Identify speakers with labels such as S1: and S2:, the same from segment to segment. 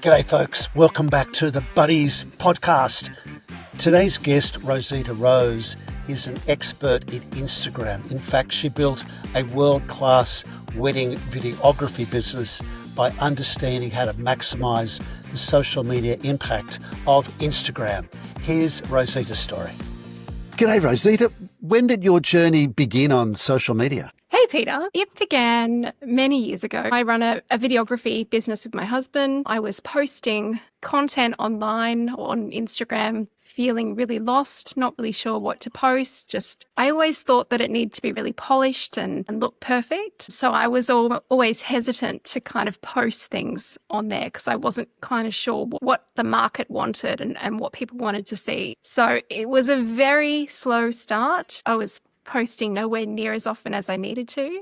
S1: G'day folks, welcome back to the Buddez podcast. Today's guest, Rosita Rose, is an expert in Instagram. In fact, she built a world-class wedding videography business by understanding how to maximize the social media impact of Instagram. Here's Rosita's story. G'day Rosita, when did your journey begin on social media?
S2: Hey Peter, it began many years ago. I run a videography business with my husband. I was posting content online on Instagram, feeling really lost, not really sure what to post. I always thought that it needed to be really polished and look perfect. So I was always hesitant to kind of post things on there because I wasn't kind of sure what the market wanted and what people wanted to see. So it was a very slow start. I was posting nowhere near as often as I needed to.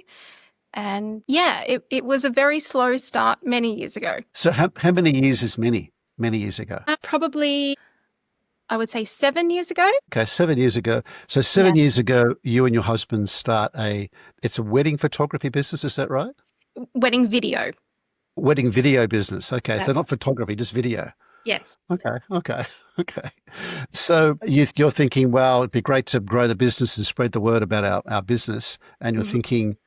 S2: And yeah, it was a very slow start many years ago.
S1: So how many years is many years ago?
S2: Probably, I would say 7 years ago.
S1: Okay, 7 years ago. So 7 years ago, you and your husband start it's a wedding photography business, is that right?
S2: Wedding video.
S1: Wedding video business. Okay, so not photography, just video.
S2: Yes.
S1: Okay. So you're thinking, well, it'd be great to grow the business and spread the word about our business. And you're thinking,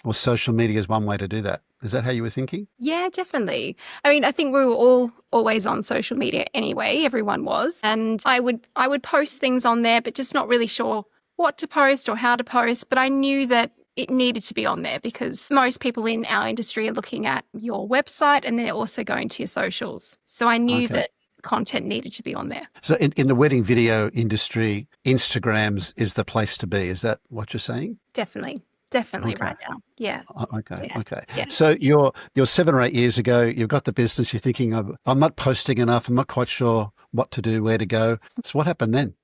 S1: well, social media is one way to do that. Is that how you were thinking?
S2: Yeah, definitely. I mean, I think we were all always on social media anyway. Everyone was. And I would post things on there, but just not really sure what to post or how to post. But I knew that it needed to be on there because most people in our industry are looking at your website and they're also going to your socials. So I knew that content needed to be on there.
S1: So in the wedding video industry, Instagrams is the place to be. Is that what you're saying?
S2: Definitely right now. Yeah.
S1: Okay.
S2: Yeah.
S1: So you're 7 or 8 years ago, you've got the business, you're thinking, I'm not posting enough, I'm not quite sure what to do, where to go. So what happened then?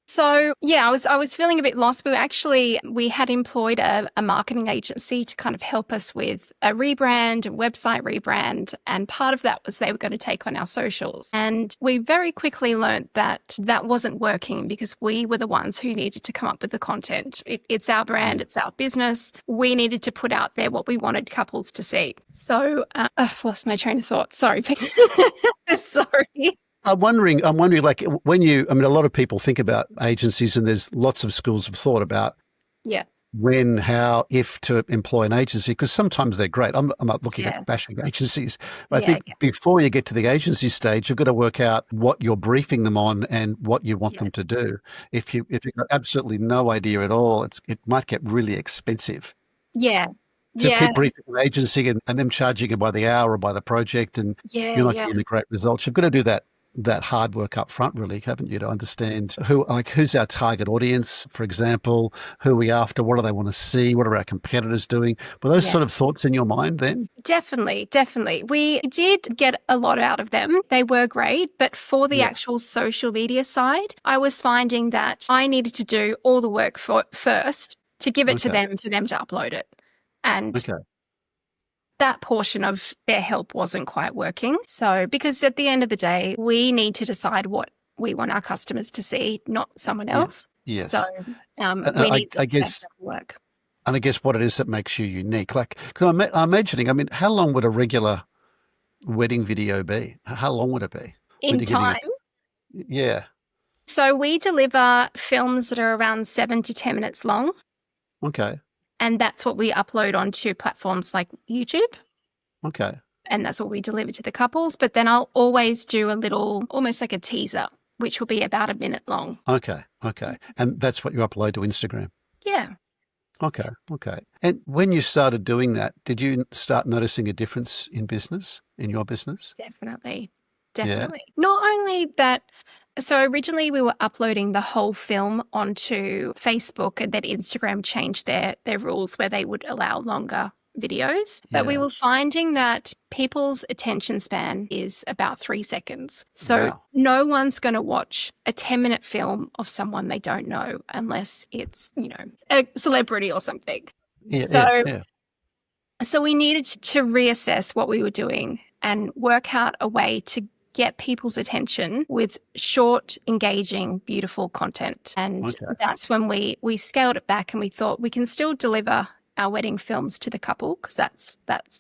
S2: So yeah, I was feeling a bit lost. We had employed a marketing agency to kind of help us with a rebrand, a website rebrand. And part of that was they were going to take on our socials. And we very quickly learned that wasn't working because we were the ones who needed to come up with the content. It's our brand, it's our business. We needed to put out there what we wanted couples to see. So I've lost my train of thought. Sorry. Sorry.
S1: I'm wondering, like a lot of people think about agencies and there's lots of schools of thought about when, how, if to employ an agency, because sometimes they're great. I'm not looking at bashing agencies, but I think before you get to the agency stage, you've got to work out what you're briefing them on and what you want them to do. If you've got absolutely no idea at all, it might get really expensive.
S2: Yeah.
S1: To keep briefing an agency and them charging you by the hour or by the project and you're not getting the great results. You've got to do that hard work up front, really, haven't you, to understand who's our target audience, for example, who are we after, what do they want to see, what are our competitors doing? Were those sort of thoughts in your mind then?
S2: Definitely. We did get a lot out of them. They were great, but for the actual social media side, I was finding that I needed to do all the work first to give it to them for them to upload it. And that portion of their help wasn't quite working. So, because at the end of the day, we need to decide what we want our customers to see, not someone else.
S1: Yes.
S2: So, we need to make that work.
S1: And I guess what it is that makes you unique. Like, because I'm imagining, how long would a regular wedding video be? How long would it be?
S2: In time?
S1: Yeah.
S2: So, we deliver films that are around 7 to 10 minutes long.
S1: Okay.
S2: And that's what we upload onto platforms like YouTube.
S1: Okay.
S2: And that's what we deliver to the couples. But then I'll always do a little, almost like a teaser, which will be about a minute long.
S1: Okay. And that's what you upload to Instagram?
S2: Yeah.
S1: Okay. And when you started doing that, did you start noticing a difference in your business?
S2: Definitely.
S1: Yeah.
S2: Not only that, so originally we were uploading the whole film onto Facebook, and then Instagram changed their rules where they would allow longer videos. But we were finding that people's attention span is about 3 seconds. So no one's going to watch a 10-minute film of someone they don't know unless it's, a celebrity or something. So we needed to reassess what we were doing and work out a way to get people's attention with short, engaging, beautiful content. And that's when we scaled it back and we thought we can still deliver our wedding films to the couple because that's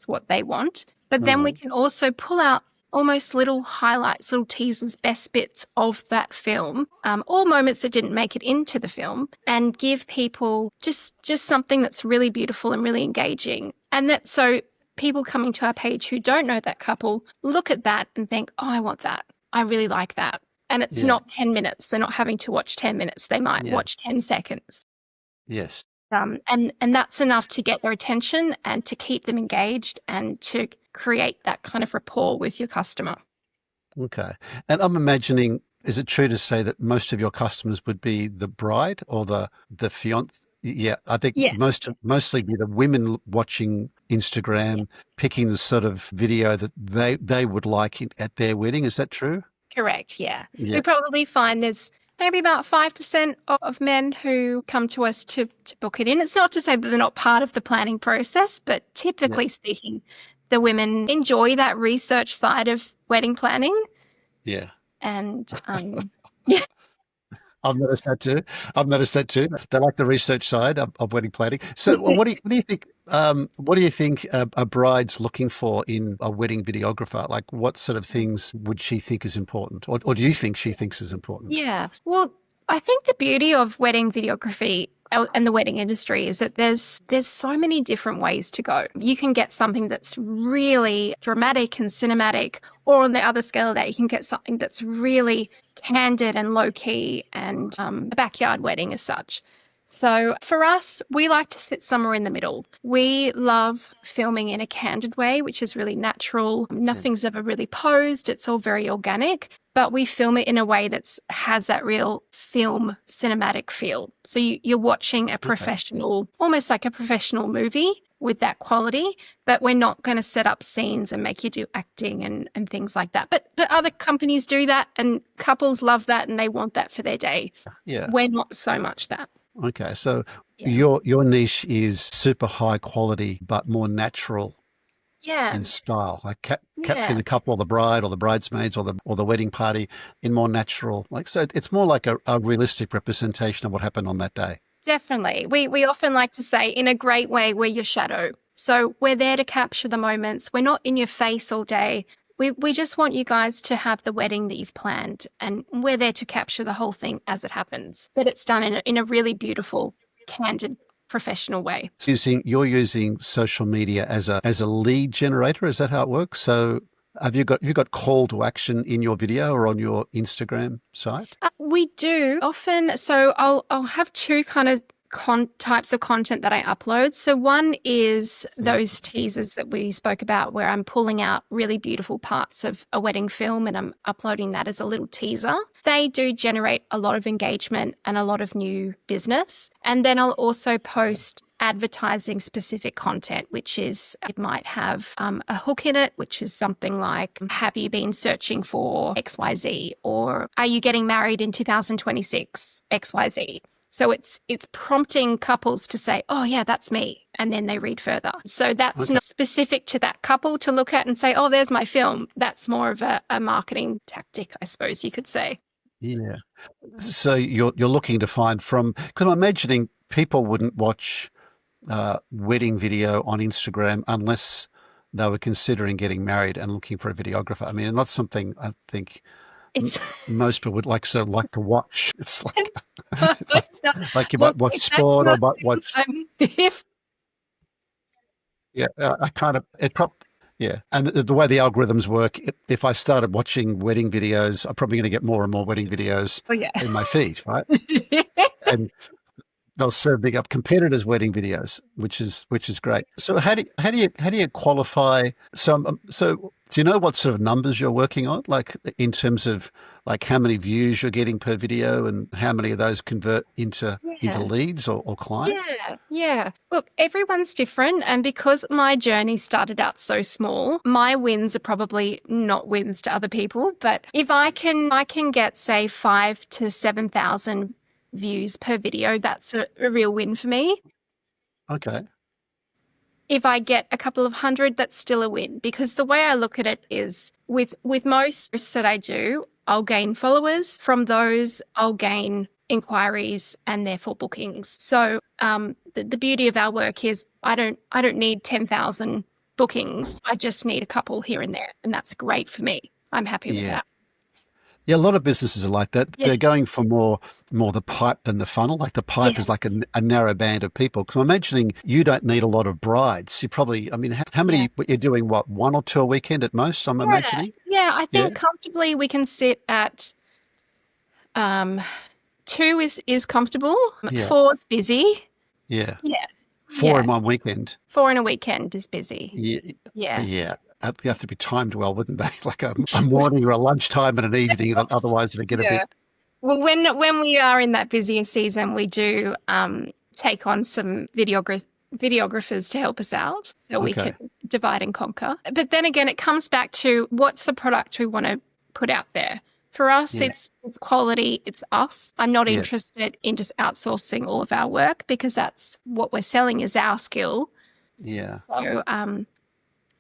S2: what they want. But then we can also pull out almost little highlights, little teasers, best bits of that film, or moments that didn't make it into the film, and give people just something that's really beautiful and really engaging. And that so people coming to our page who don't know that couple look at that and think, oh, I want that. I really like that. And it's not 10 minutes. They're not having to watch 10 minutes. They might watch 10 seconds.
S1: Yes.
S2: And that's enough to get their attention and to keep them engaged and to create that kind of rapport with your customer.
S1: Okay. And I'm imagining, is it true to say that most of your customers would be the bride or the fiancé? Yeah, I think mostly be the women watching Instagram, picking the sort of video that they would like at their wedding. Is that true?
S2: Correct, yeah. We probably find there's maybe about 5% of men who come to us to book it in. It's not to say that they're not part of the planning process, but typically speaking, the women enjoy that research side of wedding planning. Yeah. And
S1: I've noticed that too. They like the research side of wedding planning. So what do you think? What do you think a bride's looking for in a wedding videographer? Like, what sort of things would she think is important, or do you think she thinks is important?
S2: Yeah. Well, I think the beauty of wedding videography and the wedding industry is that there's so many different ways to go. You can get something that's really dramatic and cinematic, or on the other scale of that, you can get something that's really candid and low-key and a backyard wedding as such. So for us, we like to sit somewhere in the middle. We love filming in a candid way, which is really natural. Nothing's ever really posed. It's all very organic, but we film it in a way that has that real film cinematic feel. So you're watching a professional, almost like a professional movie with that quality, but we're not going to set up scenes and make you do acting and things like that. But other companies do that, and couples love that, and they want that for their day. Yeah. We're not so much that.
S1: Okay, so your niche is super high quality, but more natural in style, like capturing the couple or the bride or the bridesmaids or the wedding party in more natural, so it's more like a realistic representation of what happened on that day.
S2: Definitely. We often like to say, in a great way, we're your shadow. So we're there to capture the moments. We're not in your face all day. We just want you guys to have the wedding that you've planned, and we're there to capture the whole thing as it happens. But it's done in a really beautiful, candid, professional way.
S1: So you're using social media as a lead generator. Is that how it works? So have you got call to action in your video or on your Instagram site?
S2: We do often. So I'll have two kind of types of content that I upload. So one is those teasers that we spoke about, where I'm pulling out really beautiful parts of a wedding film and I'm uploading that as a little teaser. They do generate a lot of engagement and a lot of new business. And then I'll also post advertising specific content, which is, it might have a hook in it, which is something like, have you been searching for XYZ, or are you getting married in 2026 XYZ? So it's prompting couples to say, oh, yeah, that's me. And then they read further. So that's not specific to that couple to look at and say, oh, there's my film. That's more of a marketing tactic, I suppose you could say.
S1: Yeah. So you're looking to find because I'm imagining people wouldn't watch wedding video on Instagram unless they were considering getting married and looking for a videographer. I mean, not something I think most people would like to watch. It's like you might watch sport or might watch. I kind of and the way the algorithms work, if I started watching wedding videos, I'm probably going to get more and more wedding videos in my feed, right? And they'll serve big up competitors' wedding videos, which is great. So how do you qualify? So do you know what sort of numbers you're working on, like in terms of like how many views you're getting per video and how many of those convert into leads or clients?
S2: Yeah. Look, everyone's different, and because my journey started out so small, my wins are probably not wins to other people. But if I can get, say, 5,000 to 7,000 views per video, that's a real win for me.
S1: Okay.
S2: If I get a couple of hundred, that's still a win, because the way I look at it is with most posts that I do, I'll gain followers. From those, I'll gain inquiries and therefore bookings. So the beauty of our work is I don't need 10,000 bookings. I just need a couple here and there, and that's great for me. I'm happy with
S1: Yeah.
S2: that.
S1: Yeah, a lot of businesses are like that.
S2: Yeah.
S1: They're going for more the pipe than the funnel. Like the pipe
S2: Yeah.
S1: is like a narrow band of people. Because I'm imagining you don't need a lot of brides. You probably, I mean, how many, you're doing what, 1 or 2 a weekend at most, I'm imagining?
S2: Yeah, I
S1: Yeah.
S2: think comfortably we can sit at 2 is comfortable.
S1: Yeah.
S2: 4's busy.
S1: Yeah.
S2: Yeah.
S1: 4 in one weekend.
S2: 4 in a weekend is busy.
S1: Yeah.
S2: Yeah.
S1: Yeah. They have to be timed well, wouldn't they? Like a morning or a lunchtime and an evening. Otherwise, it'd get a bit.
S2: Well, when we are in that busier season, we do take on some videographers to help us out, so we can divide and conquer. But then again, it comes back to what's the product we want to put out there. For us, it's quality, it's us. I'm not interested in just outsourcing all of our work, because that's what we're selling is our skill.
S1: Yeah.
S2: So,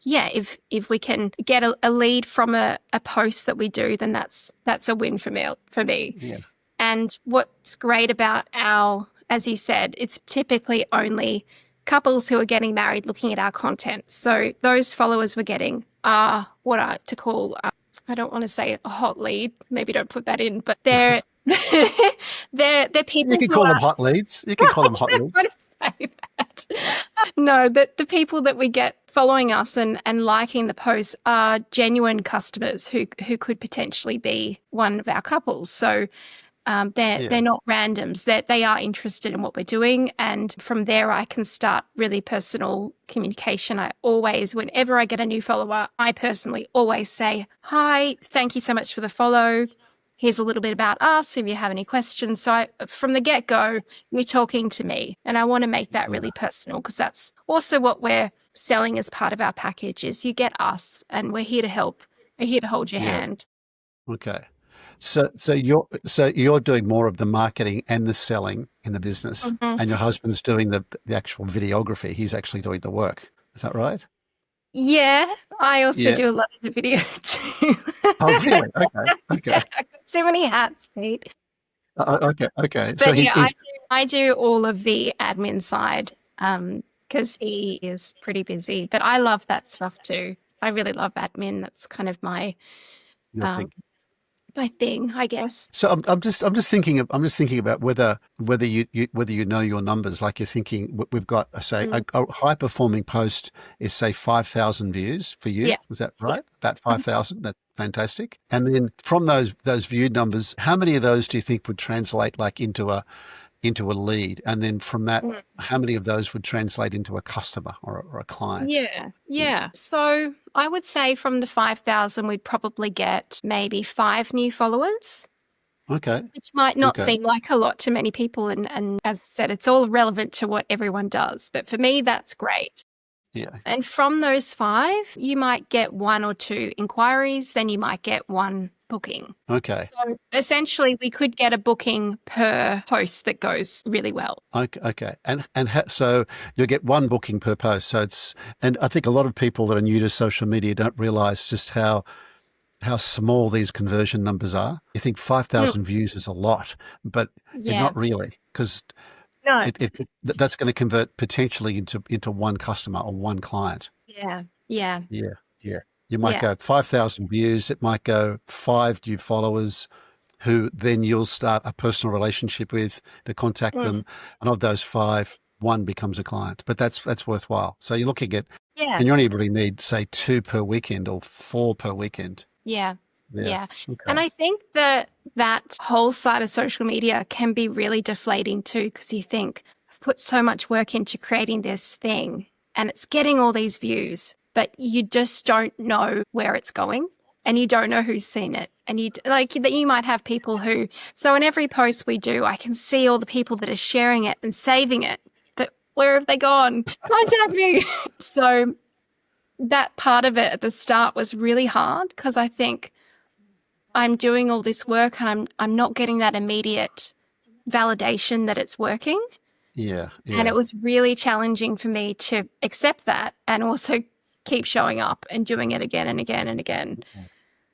S2: if we can get a lead from a post that we do, then that's a win for me.
S1: Yeah.
S2: And what's great about as you said, it's typically only couples who are getting married looking at our content. So those followers we're getting are what I call, I don't want to say a hot lead. Maybe don't put that in, but they're they're people.
S1: You can call them hot leads. You can call them hot leads.
S2: I don't want to say that. No, the people that we get following us and liking the posts are genuine customers who could potentially be one of our couples. So they're not randoms. They are interested in what we're doing, and from there I can start really personal communication. I always, whenever I get a new follower, I personally always say, "Hi, thank you so much for the follow. Here's a little bit about us if you have any questions." So from the get-go, you're talking to me, and I want to make that really personal, because that's also what we're selling as part of our package is you get us, and we're here to help. We're here to hold your hand.
S1: Okay. So you're doing more of the marketing and the selling in the business, and your husband's doing the actual videography. He's actually doing the work. Is that right?
S2: Yeah, I also do a lot of the video too.
S1: Oh, really? Okay.
S2: I've got too many hats, Pete.
S1: Okay.
S2: But
S1: So
S2: I do all of the admin side because he is pretty busy. But I love that stuff too. I really love admin. That's kind of my thing, I guess.
S1: So I'm just thinking about whether you know your numbers. Like you're thinking, we've got a high performing post is say 5,000 views for you. Is that right? About 5,000. That's fantastic. And then from those viewed numbers, how many of those do you think would translate like into a lead? And then from that, how many of those would translate into a customer or a client?
S2: Yeah. So I would say from the 5,000, we'd probably get maybe 5 new followers.
S1: Okay.
S2: Which might not seem like a lot to many people. And as I said, it's all relevant to what everyone does. But for me, that's great.
S1: Yeah.
S2: And from those 5, you might get 1 or 2 inquiries, then you might get 1 booking.
S1: Okay.
S2: So essentially, we could get a booking per post that goes really well.
S1: Okay. So you'll get 1 booking per post. So and I think a lot of people that are new to social media don't realize just how small these conversion numbers are. You think 5,000 views is a lot, but not really, because that's going to convert potentially into 1 customer or 1 client.
S2: Yeah.
S1: You might go 5,000 views. It might go 5 new followers who then you'll start a personal relationship with to contact them. And of those 5, 1 becomes a client, but that's worthwhile. So you're looking at, and you only really need say 2 per weekend or 4 per weekend.
S2: Yeah. Okay.
S3: And I think that whole side of social media can be really deflating too, because you think, I've put so much work into creating this thing and it's getting all these views, but you just don't know where it's going and you don't know who's seen it. And you might have people who, so in every post we do, I can see all the people that are sharing it and saving it, but where have they gone? Contact me. So that part of it at the start was really hard because I think I'm doing all this work and I'm not getting that immediate validation that it's working.
S1: Yeah.
S3: And it was really challenging for me to accept that and also keep showing up and doing it again and again and again.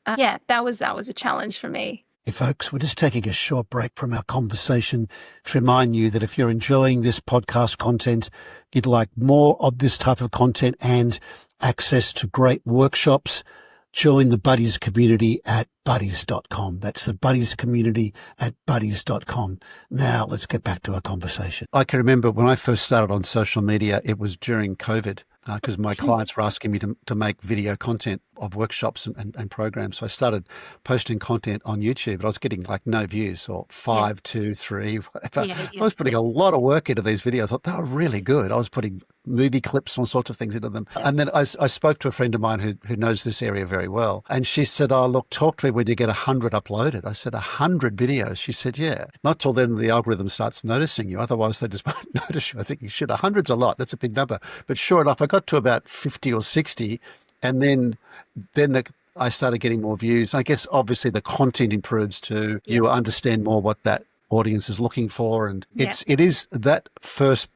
S3: That was a challenge for me.
S1: Hey folks, we're just taking a short break from our conversation to remind you that if you're enjoying this podcast content, you'd like more of this type of content and access to great workshops, join the Buddez community at buddez.com. That's the Buddez community at buddez.com. Now let's get back to our conversation. I can remember when I first started on social media, it was during COVID. Because my clients were asking me to make video content of workshops and programs. So I started posting content on YouTube, but I was getting like no views or 5, 2, 3, whatever. I was putting a lot of work into these videos. I thought they were really good. I was putting movie clips, all sorts of things into them. And then I spoke to a friend of mine who knows this area very well. And she said, oh, look, talk to me when you get 100 uploaded. I said, 100 videos? She said, yeah. Not till then the algorithm starts noticing you. Otherwise, they just won't notice you. I think you should. 100's a lot. That's a big number. But sure enough, I got to about 50 or 60, and then I started getting more views. I guess obviously the content improves too. You understand more what that audience is looking for, and it is that first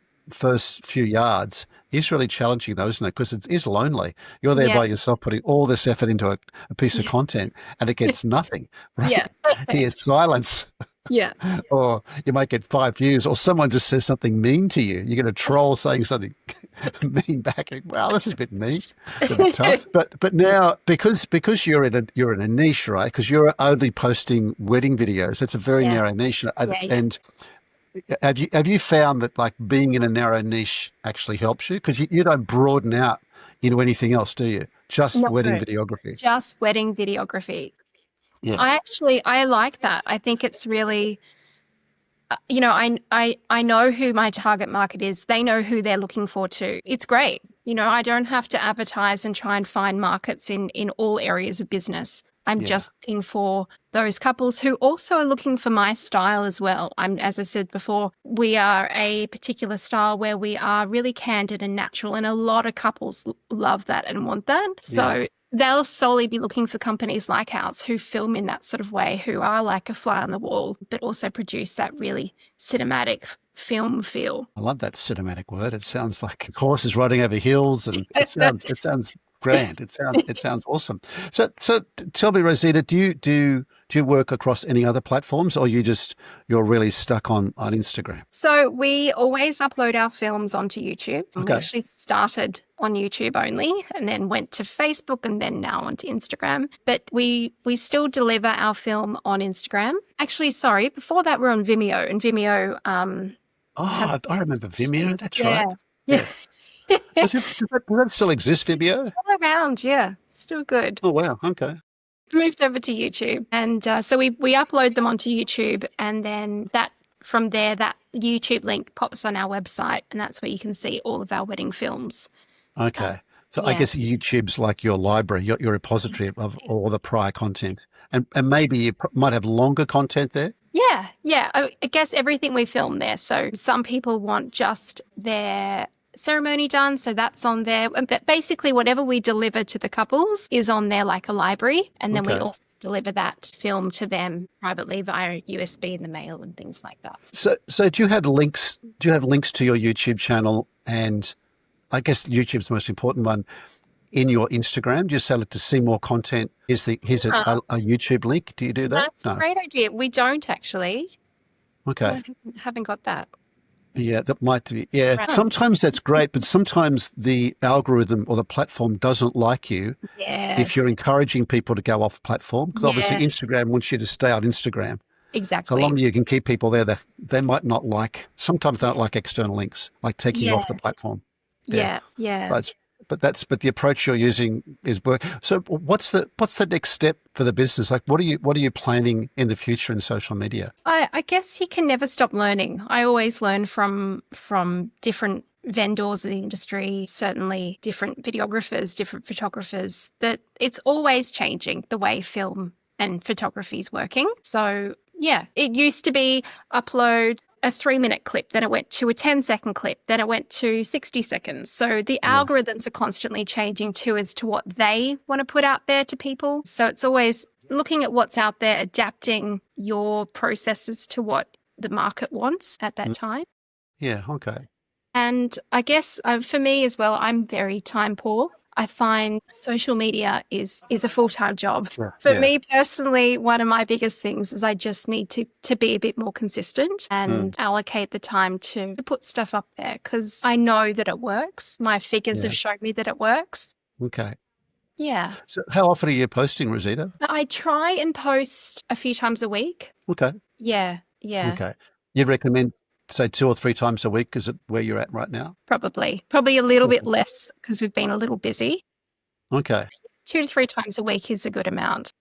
S1: few yards is really challenging though, isn't it? Because it is lonely. You're there by yourself putting all this effort into a piece of content, and it gets nothing, right? Yeah. Here's silence.
S2: Yeah.
S1: Or you might get 5 views, or someone just says something mean to you. You're going to troll saying something mean back. Wow, this is a bit mean, a bit tough. But now because you're in a niche, right? Because you're only posting wedding videos. It's a very narrow niche, and have you found that like being in a narrow niche actually helps you? Because you don't broaden out into anything else, do you? Just wedding videography.
S2: Just wedding videography.
S1: Yeah.
S2: I like that. I think it's really, I know who my target market is. They know who they're looking for too. It's great. I don't have to advertise and try and find markets in all areas of business. I'm just looking for those couples who also are looking for my style as well. As I said before, we are a particular style where we are really candid and natural, and a lot of couples love that and want that. So they'll solely be looking for companies like ours who film in that sort of way, who are like a fly on the wall, but also produce that really cinematic film feel.
S1: I love that cinematic word. It sounds like horses riding over hills, and it sounds grand. It sounds awesome. So tell me, Rosita, do you work across any other platforms, or you're really stuck on Instagram?
S2: So we always upload our films onto YouTube. Okay. We actually started on YouTube only, and then went to Facebook, and then now onto Instagram. But we still deliver our film on Instagram. Actually, sorry, before that we're on Vimeo, and Vimeo.
S1: I remember Vimeo. That's right.
S2: Yeah.
S1: Does that still exist, Vimeo?
S2: Still around, yeah. Still good.
S1: Oh, wow. Okay.
S2: Moved over to YouTube. And so we upload them onto YouTube, and then from there, that YouTube link pops on our website, and that's where you can see all of our wedding films.
S1: Okay. So I guess YouTube's like your library, your repository of all the prior content. And maybe you might have longer content there?
S2: Yeah. I guess everything we film there. So some people want just their ceremony done, so that's on there. But basically whatever we deliver to the couples is on there like a library, and then we also deliver that film to them privately via USB in the mail and things like that.
S1: So do you have links to your YouTube channel, and I guess YouTube's the most important one, in your Instagram? Do you sell it to see more content? Here's a YouTube link. Do you do that?
S2: That's a great idea. We don't actually.
S1: Okay.
S2: I haven't got that.
S1: Yeah, that might be. Yeah, right. Sometimes that's great, but sometimes the algorithm or the platform doesn't like you if you're encouraging people to go off platform, because obviously Instagram wants you to stay on Instagram.
S2: Exactly.
S1: So long as you can keep people there, they might not like. Sometimes they don't like external links, like taking you off the platform.
S2: Yeah.
S1: But the approach you're using is work. So what's the next step for the business? Like, what are you planning in the future in social media?
S2: I guess you can never stop learning. I always learn from different vendors in the industry, certainly different videographers, different photographers, that it's always changing the way film and photography is working. So it used to be upload a 3-minute clip, then it went to a 10-second clip, then it went to 60 seconds. So the algorithms are constantly changing too as to what they want to put out there to people. So it's always looking at what's out there, adapting your processes to what the market wants at that time.
S1: Yeah, okay.
S2: And I guess for me as well, I'm very time poor. I find social media is a full-time job.
S1: Sure.
S2: For
S1: Yeah.
S2: me personally, one of my biggest things is I just need to be a bit more consistent and allocate the time to put stuff up there because I know that it works. My figures
S1: Yeah.
S2: have shown me that it works.
S1: Okay.
S2: Yeah.
S1: So how often are you posting, Rosita?
S2: I try and post a few times a week.
S1: Okay.
S2: Yeah. Yeah.
S1: Okay. You'd recommend, say, 2 or 3 times a week? Is it where you're at right now?
S2: Probably a little bit less because we've been a little busy.
S1: Okay.
S2: 2 to 3 times a week is a good amount.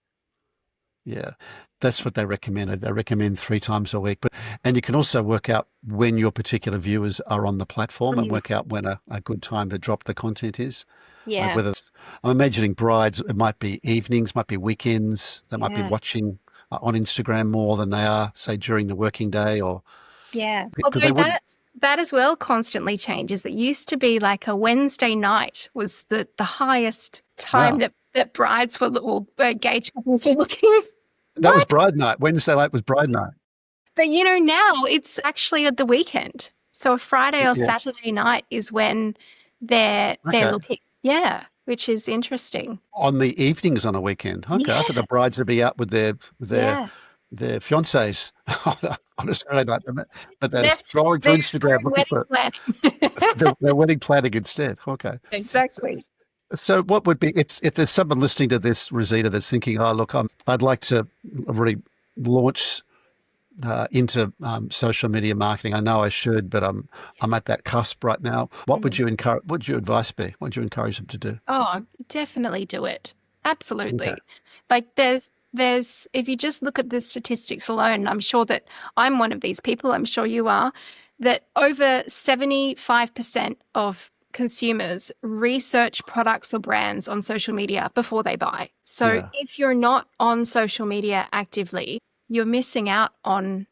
S1: Yeah, that's what they recommended. They recommend 3 times a week. And you can also work out when your particular viewers are on the platform and work out when a good time to drop the content is.
S2: Yeah.
S1: Like whether I'm imagining brides, it might be evenings, might be weekends. They might be
S2: Yeah.
S1: watching on Instagram more than they are, say, during the working day or.
S2: Yeah.
S1: Because they
S2: Although
S1: wouldn't.
S2: that as well constantly changes. It used to be like a Wednesday night was the highest time
S1: Wow.
S2: that brides were or gay couples were looking.
S1: That was bride night. Wednesday night was bride night.
S2: But now it's actually at the weekend. So a Friday or
S1: Yeah.
S2: Saturday night is when they're
S1: Okay.
S2: looking. Yeah, which is interesting.
S1: On the evenings on a weekend. Okay. I thought the brides would be out with their their fiancés on a Saturday night, but they're scrolling through Instagram looking for their wedding planning instead. Okay.
S2: Exactly.
S1: So what would be, if there's someone listening to this, Rosita, that's thinking, oh, look, I'd like to really launch into social media marketing. I know I should, but I'm at that cusp right now. What would you encourage? What would your advice be? What would you encourage them to do?
S2: Oh, definitely do it. Absolutely.
S1: Okay.
S2: Like there's if you just look at the statistics alone, I'm sure that I'm one of these people, I'm sure you are, that over 75% of consumers research products or brands on social media before they buy. So if you're not on social media actively, you're missing out on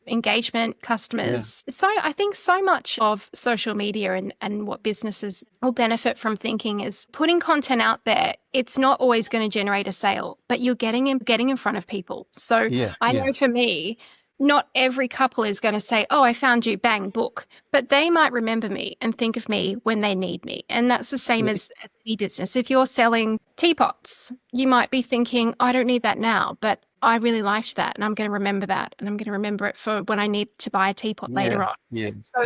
S2: engagement, customers. So I think so much of social media and what businesses will benefit from thinking is putting content out there. It's not always going to generate a sale, but you're getting in front of people. So I know for me, not every couple is going to say, oh, I found you, bang, book. But they might remember me and think of me when they need me. And that's the same as any business. If you're selling teapots, you might be thinking, I don't need that now, but I really liked that and I'm going to remember that and I'm going to remember it for when I need to buy a teapot later on. So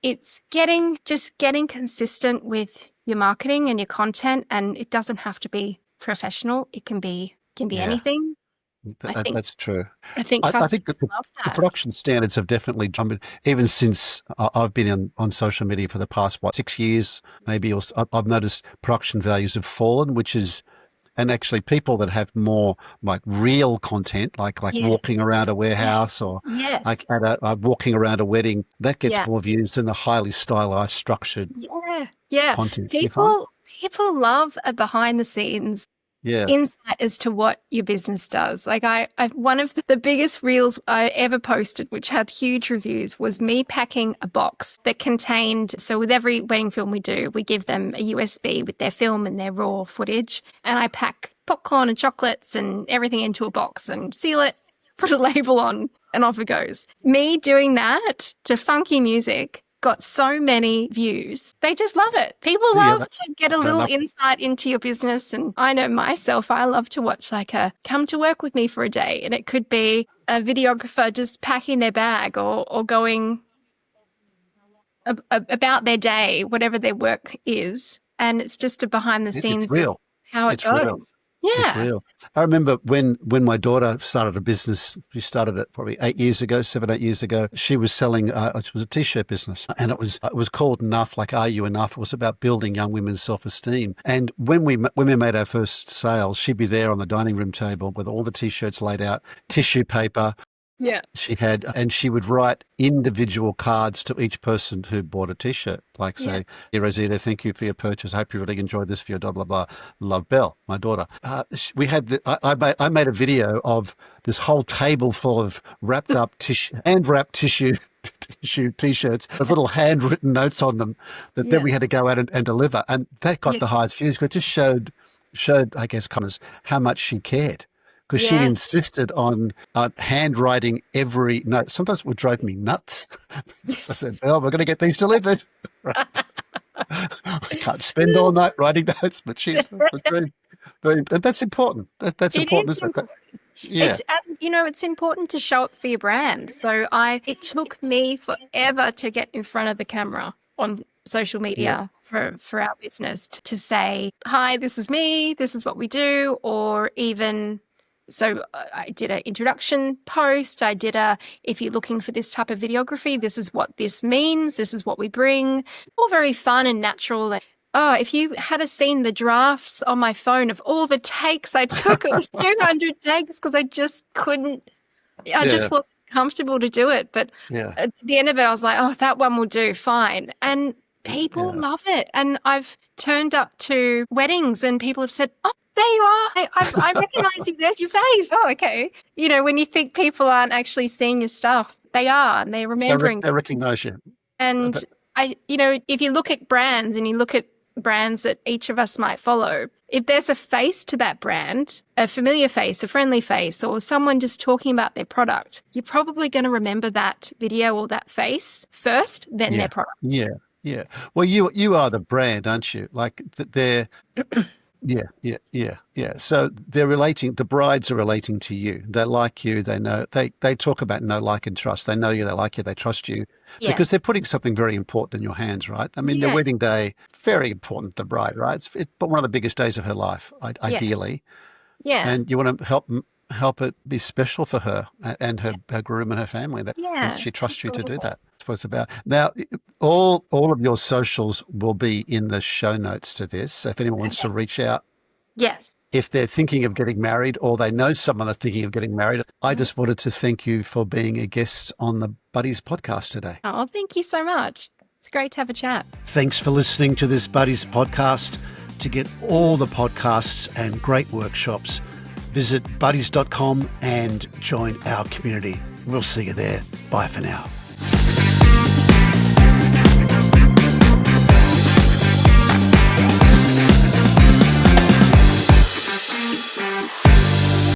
S2: it's getting consistent with your marketing and your content, and it doesn't have to be professional. It can be anything.
S1: That's true.
S2: I think
S1: that
S2: love that.
S1: the production standards have definitely jumped even since I've been on social media for the past 6 years, maybe. Or I've noticed production values have fallen, and actually people that have more like real content, like walking around a warehouse or like at walking around a wedding, that gets more views than the highly stylized, structured content.
S2: People love a behind the scenes insight as to what your business does. Like I one of the biggest reels I ever posted, which had huge reviews, was me packing a box that contained, so with every wedding film we do, we give them a USB with their film and their raw footage, and I pack popcorn and chocolates and everything into a box and seal it, put a label on, and off it goes. Me doing that to funky music got so many views. They just love it. People love to get a little insight into your business. And I know myself, I love to watch come to work with me for a day. And it could be a videographer just packing their bag or going about their day, whatever their work is. And it's just a behind the scenes
S1: real.
S2: How it goes.
S1: Real.
S2: Yeah.
S1: It's real. I remember when my daughter started a business, she started it probably 8 years ago, 8 years ago. She was selling, it was a t-shirt business, and it was called Enough, like Are You Enough? It was about building young women's self-esteem. And when we made our first sales, she'd be there on the dining room table with all the t-shirts laid out, tissue paper.
S2: Yeah.
S1: She had, and she would write individual cards to each person who bought a t-shirt, like say, "Dear Rosita, thank you for your purchase. I hope you really enjoyed this for your blah, blah, blah. Love, Belle," my daughter. We had, I made a video of this whole table full of wrapped up tissue, hand-wrapped tissue t-shirts with little handwritten notes on them that then we had to go out and deliver. And that got the highest views because it just showed, I guess, how much she cared. Because she insisted on handwriting every note. Sometimes it would drive me nuts. So I said, "Well, we're going to get these delivered." can't spend all night writing notes, but that's important. That's
S3: It
S1: important,
S3: is
S1: isn't it?
S3: important.
S1: Yeah.
S3: It's important to show up for your brand. So it took me forever to get in front of the camera on social media for our business to say, hi, this is me, this is what we do, or even, so I did an introduction post. I did if you're looking for this type of videography, this is what this means, this is what we bring. All very fun and natural. Oh, if you had seen the drafts on my phone of all the takes I took, it was 200 takes because I just couldn't, I just wasn't comfortable to do it. But at the end of it, I was like, oh, that one will do fine. And people love it. And I've turned up to weddings and people have said, oh, there you are. I recognize you. There's your face. Oh, okay. You know, when you think people aren't actually seeing your stuff, they are, and they're remembering.
S1: They recognize you.
S3: And if you look at brands and you look at brands that each of us might follow, if there's a face to that brand, a familiar face, a friendly face, or someone just talking about their product, you're probably going to remember that video or that face first, then their product.
S1: Yeah. Well, you are the brand, aren't you? Like they're Yeah. So the brides are relating to you. They like you. They know, they talk about know, like, and trust. They know you, they like you, they trust you because they're putting something very important in your hands, right? I mean, the wedding day, very important to the bride, right? It's one of the biggest days of her life, ideally.
S3: Yeah.
S1: And you want to help it be special for her and her groom and her family that she trusts you to do that. That's what it's about. Now, all of your socials will be in the show notes to this. So if anyone wants to reach out, if they're thinking of getting married or they know someone that's thinking of getting married, I just wanted to thank you for being a guest on the Buddez podcast today.
S3: Oh, thank you so much. It's great to have a chat.
S1: Thanks for listening to this Buddez podcast. To get all the podcasts and great workshops, visit buddez.com and join our community. We'll see you there. Bye for now.